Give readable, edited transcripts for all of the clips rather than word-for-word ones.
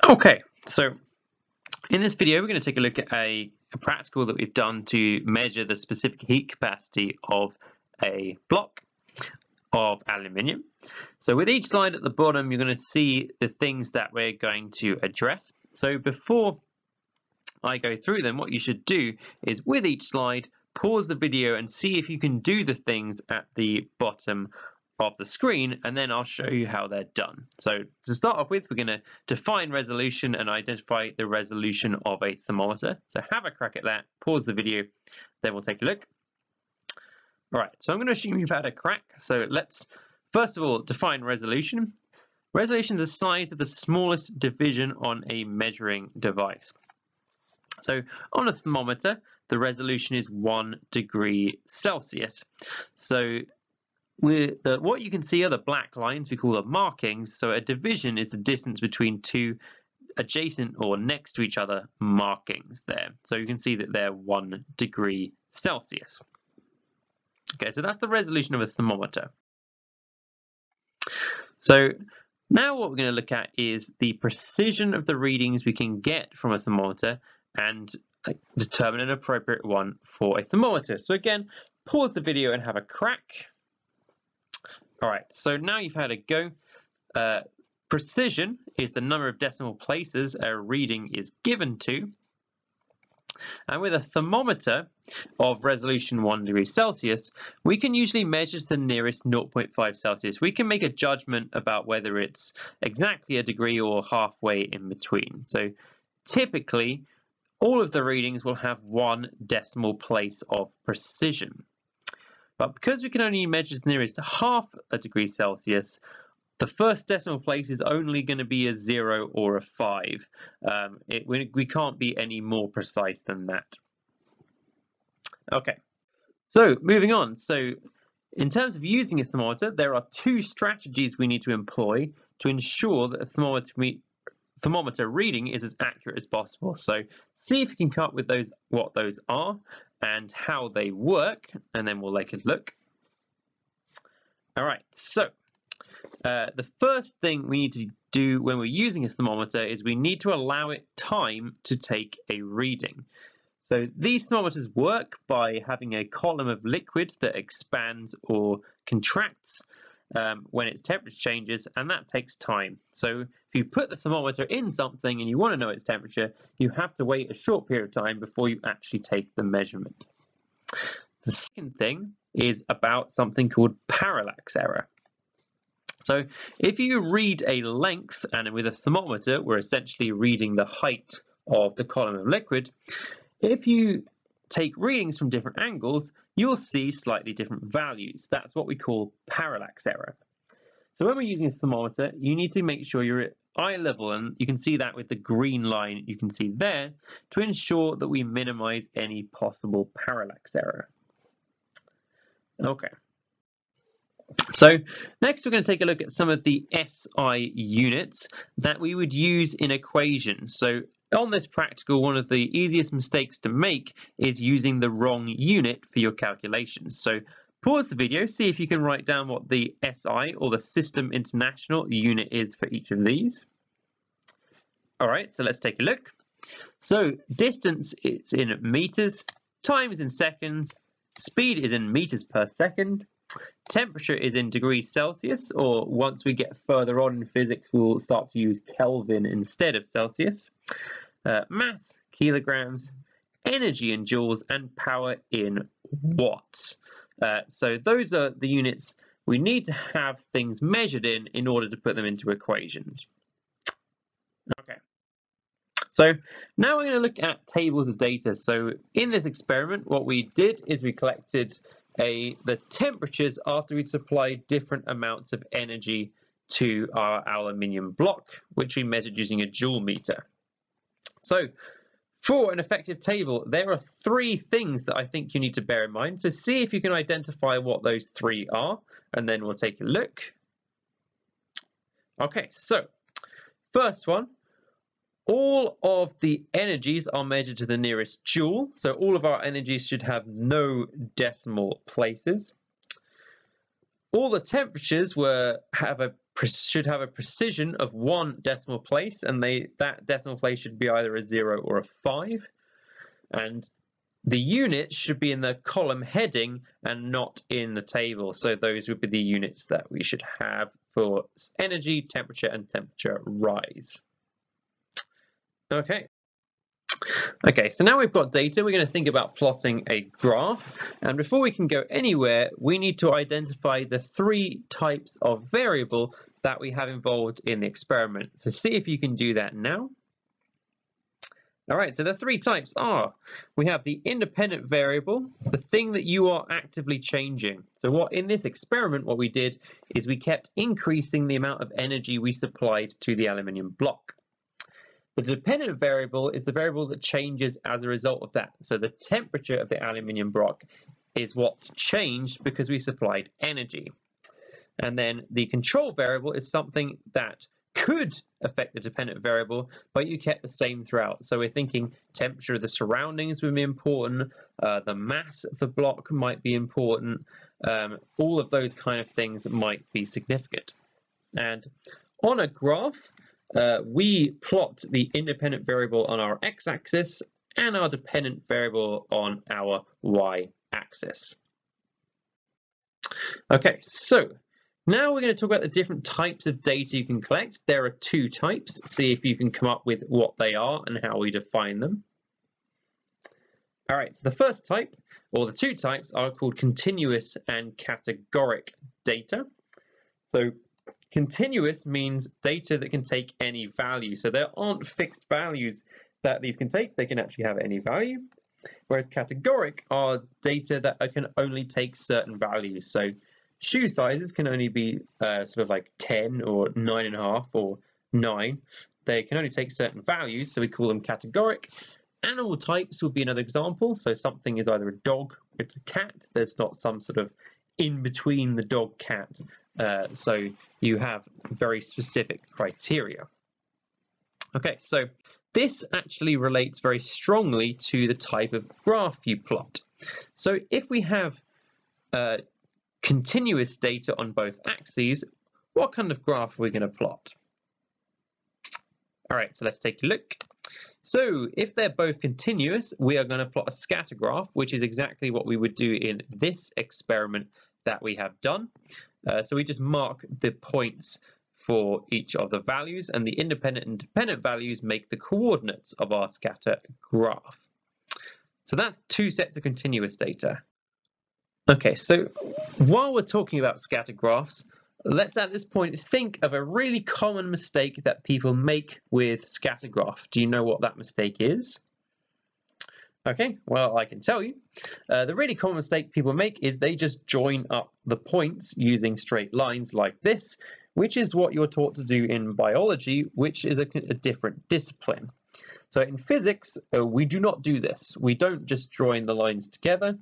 Okay, so in this video, we're going to take a look at a practical that we've done to measure the specific heat capacity of a block of aluminium. So with each slide at the bottom, you're going to see the things that we're going to address. So before I go through them, what you should do is with each slide, pause the video and see if you can do the things at the bottom of the screen, and then I'll show you how they're done. So to start off with, we're going to define resolution and identify the resolution of a thermometer. So have a crack at that, pause the video, then we'll take a look. All right, so I'm going to assume you've had a crack. So let's first of all define resolution. Resolution is the size of the smallest division on a measuring device. So on a thermometer, the resolution is 1 degree Celsius. So what you can see are the black lines, we call them markings. So a division is the distance between two adjacent or next to each other markings there. So you can see that they're 1 degree Celsius. Okay, so that's the resolution of a thermometer. So now what we're going to look at is the precision of the readings we can get from a thermometer and determine an appropriate one for a thermometer. So again, pause the video and have a crack. All right, so now you've had a go. Precision is the number of decimal places a reading is given to. And with a thermometer of resolution 1 degree Celsius, we can usually measure to the nearest 0.5 Celsius. We can make a judgment about whether it's exactly a degree or halfway in between. So typically, all of the readings will have 1 decimal place of precision. But because we can only measure the nearest half a degree Celsius, the first decimal place is only going to be a 0 or a 5. We can't be any more precise than that. Okay, so moving on. So in terms of using a thermometer, there are 2 strategies we need to employ to ensure that a thermometer reading is as accurate as possible. So see if you can come up with what those are and how they work, and then we'll take a look. All right, so the first thing we need to do when we're using a thermometer is we need to allow it time to take a reading. So these thermometers work by having a column of liquid that expands or contracts when its temperature changes, and that takes time. So if you put the thermometer in something and you want to know its temperature, you have to wait a short period of time before you actually take the measurement. The second thing is about something called parallax error. So if you read a length, and with a thermometer we're essentially reading the height of the column of liquid, if you take readings from different angles, you'll see slightly different values. That's what we call parallax error. So when we're using a thermometer, you need to make sure you're at eye level, and you can see that with the green line you can see there, to ensure that we minimize any possible parallax error. Okay. So next we're going to take a look at some of the SI units that we would use in equations. So on this practical, one of the easiest mistakes to make is using the wrong unit for your calculations. So pause the video, see if you can write down what the SI or the System International unit is for each of these. All right, so let's take a look. So distance, it's in meters, time is in seconds, speed is in meters per second, temperature is in degrees Celsius, or once we get further on in physics, we'll start to use Kelvin instead of Celsius. Mass, kilograms, energy in joules, and power in watts. So those are the units we need to have things measured in order to put them into equations. Okay. So now we're going to look at tables of data. So in this experiment, what we did is we collected the temperatures after we'd supplied different amounts of energy to our aluminium block, which we measured using a joule meter. So for an effective table, there are 3 things that I think you need to bear in mind. So see if you can identify what those 3 are, and then we'll take a look. Okay, so first one, all of the energies are measured to the nearest joule. So all of our energies should have no decimal places. All the temperatures have a should have a precision of 1 decimal place, and that decimal place should be either a 0 or a 5. And the units should be in the column heading and not in the table. So those would be the units that we should have for energy, temperature, and temperature rise. Okay. Okay, so now we've got data, we're going to think about plotting a graph. And before we can go anywhere, we need to identify the 3 types of variable that we have involved in the experiment. So see if you can do that now. All right, so the 3 types are, we have the independent variable, the thing that you are actively changing. So in this experiment, what we did is we kept increasing the amount of energy we supplied to the aluminium block. The dependent variable is the variable that changes as a result of that. So the temperature of the aluminium block is what changed because we supplied energy. And then the control variable is something that could affect the dependent variable, but you kept the same throughout. So we're thinking temperature of the surroundings would be important, the mass of the block might be important, all of those kind of things might be significant. And on a graph, we plot the independent variable on our x-axis and our dependent variable on our y-axis. Okay, so now we're going to talk about the different types of data you can collect. There are 2 types. See if you can come up with what they are and how we define them. All right, so the first type, or the 2 types, are called continuous and categoric data. So continuous means data that can take any value. So there aren't fixed values that these can take. They can actually have any value. Whereas categoric are data that can only take certain values. So shoe sizes can only be sort of like 10 or 9.5 or 9. They can only take certain values, so we call them categoric. Animal types would be another example. So something is either a dog, it's a cat. There's not some sort of in between the dog cat. So you have very specific criteria. Okay, so this actually relates very strongly to the type of graph you plot. So if we have continuous data on both axes, what kind of graph are we going to plot? All right, so let's take a look. So if they're both continuous, we are going to plot a scatter graph, which is exactly what we would do in this experiment that we have done. So we just mark the points for each of the values, and the independent and dependent values make the coordinates of our scatter graph. So that's 2 sets of continuous data. Okay, so while we're talking about scatter graphs, let's at this point think of a really common mistake that people make with scatter graph. Do you know what that mistake is? Okay, well, I can tell you. The really common mistake people make is they just join up the points using straight lines like this, which is what you're taught to do in biology, which is a different discipline. So in physics, we do not do this. We don't just join the lines together.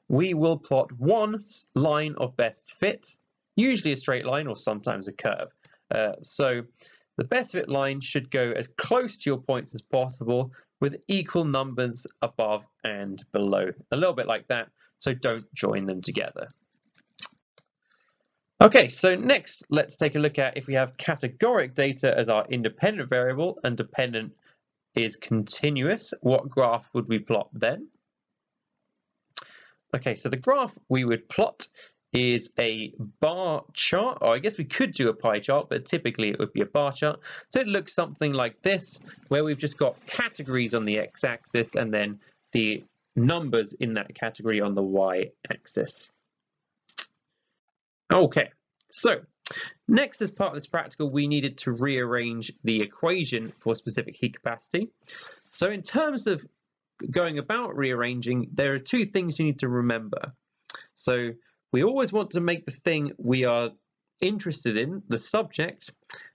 We will plot one line of best fit, usually a straight line or sometimes a curve. So the best fit line should go as close to your points as possible with equal numbers above and below. A little bit like that, so don't join them together. Okay, so next let's take a look at if we have categoric data as our independent variable and dependent is continuous, what graph would we plot then? Okay, so the graph we would plot is a bar chart, or I guess we could do a pie chart, but typically it would be a bar chart. So it looks something like this, where we've just got categories on the x-axis and then the numbers in that category on the y-axis. Okay, so next, as part of this practical, we needed to rearrange the equation for specific heat capacity. So in terms of going about rearranging, there are 2 things you need to remember. So we always want to make the thing we are interested in the subject,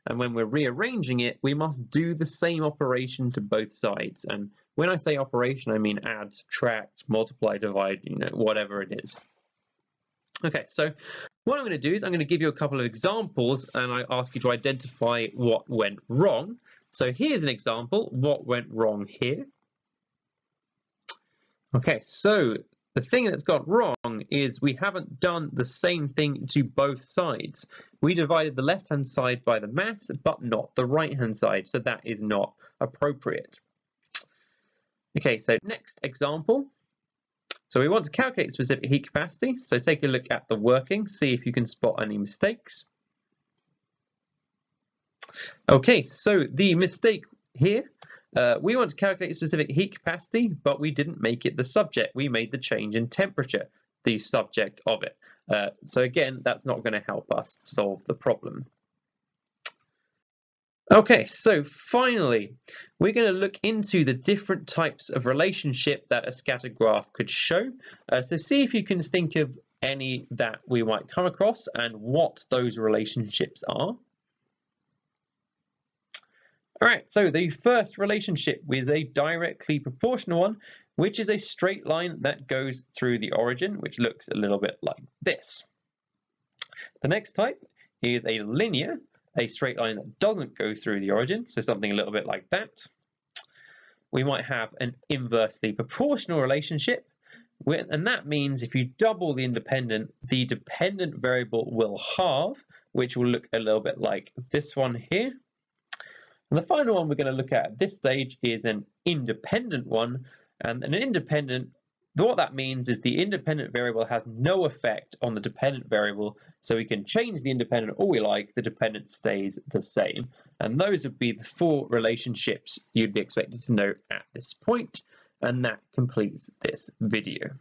and when we're rearranging it, we must do the same operation to both sides. And when I say operation, I mean add, subtract, multiply, divide, whatever it is. Okay, so what I'm going to do is I'm going to give you a couple of examples and I ask you to identify what went wrong. So here's an example, what went wrong here. Okay, so The thing that's got wrong is we haven't done the same thing to both sides. We divided the left-hand side by the mass, but not the right-hand side, so that is not appropriate. Okay, so next example. So we want to calculate specific heat capacity. So take a look at the working, see if you can spot any mistakes. Okay, so the mistake here, we want to calculate specific heat capacity, but we didn't make it the subject. We made the change in temperature the subject of it. So again, that's not going to help us solve the problem. Okay, so finally, we're going to look into the different types of relationship that a scatter graph could show. So see if you can think of any that we might come across and what those relationships are. All right, so the first relationship is a directly proportional one, which is a straight line that goes through the origin, which looks a little bit like this. The next type is a linear, a straight line that doesn't go through the origin, so something a little bit like that. We might have an inversely proportional relationship, and that means if you double the dependent variable will halve, which will look a little bit like this one here. And the final one we're going to look at this stage is an independent one, and an independent, what that means is the independent variable has no effect on the dependent variable, so we can change the independent all we like, the dependent stays the same. And those would be the 4 relationships you'd be expected to know at this point, and that completes this video.